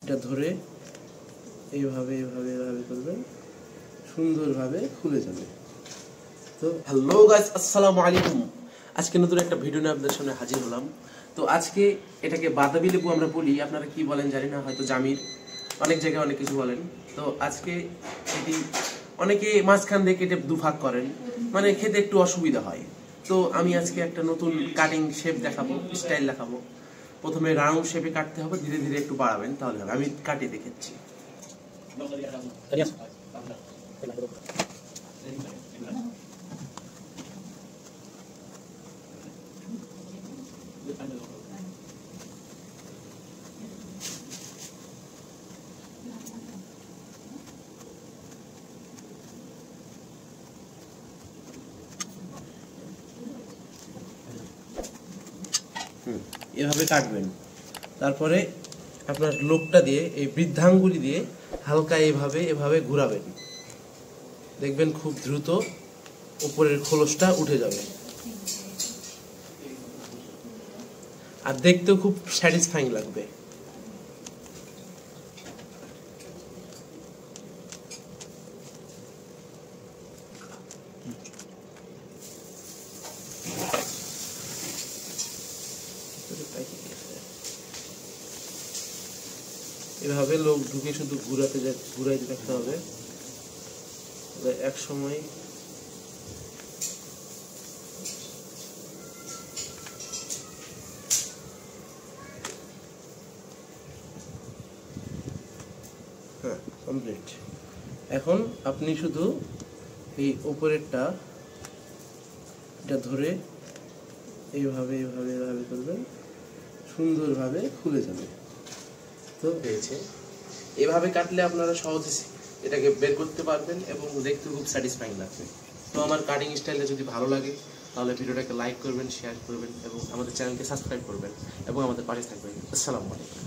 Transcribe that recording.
এটা ধরে এইভাবে এইভাবে এইভাবে করবেন, সুন্দরভাবে খুলে যাবে। তো হ্যালো গাইস, আসসালামু আলাইকুম। আজকে নতুন একটা ভিডিও নিয়ে আপনাদের সামনে হাজির হলাম। তো আজকে এটাকে বাতাবি লেবু আমরা বলি, আপনারা কি বলেন জানি না, হয়তো জামির, অনেক জায়গায় অনেক কিছু বলেন। তো আজকে এটি অনেকে মাঝখান দিয়ে কেটে দুভাগ করেন, মানে খেতে একটু অসুবিধা হয়। তো আমি আজকে একটা নতুন কাটিং শেপ দেখাবো, স্টাইল দেখাবো। প্রথমে রাউন্ড শেপে কাটতে হবে, ধীরে ধীরে একটু বাড়াবেন, তাহলে হবে। আমি কাটিয়ে দেখাচ্ছি। এভাবে কাটবেন। তারপরে আপনার লোকটা দিয়ে, এই বৃদ্ধাঙ্গুলি দিয়ে হালকা এভাবে এভাবে ঘোরাবেন, দেখবেন খুব দ্রুত উপরের খোলসটা উঠে যাবে, আর দেখতেও খুব স্যাটিসফাইং লাগবে। এভাবে লোক ঢুকে শুধু ঘুরাইতে থাকতে হবে এক সময়। হ্যাঁ, কমপ্লিট। এখন আপনি শুধু এই উপরেরটা এটা ধরে এইভাবে এইভাবে এইভাবে করবেন, সুন্দরভাবে খুলে যাবে। তো হয়েছে। এভাবে কাটলে আপনারা সহজে এটাকে বের করতে পারবেন এবং দেখতে খুব স্যাটিসফাইং লাগবে। তো আমার কাটিং স্টাইলটা যদি ভালো লাগে তাহলে ভিডিওটাকে লাইক করবেন, শেয়ার করবেন এবং আমাদের চ্যানেলকে সাবস্ক্রাইব করবেন এবং আমাদের পাশে থাকবেন। আসসালামু আলাইকুম।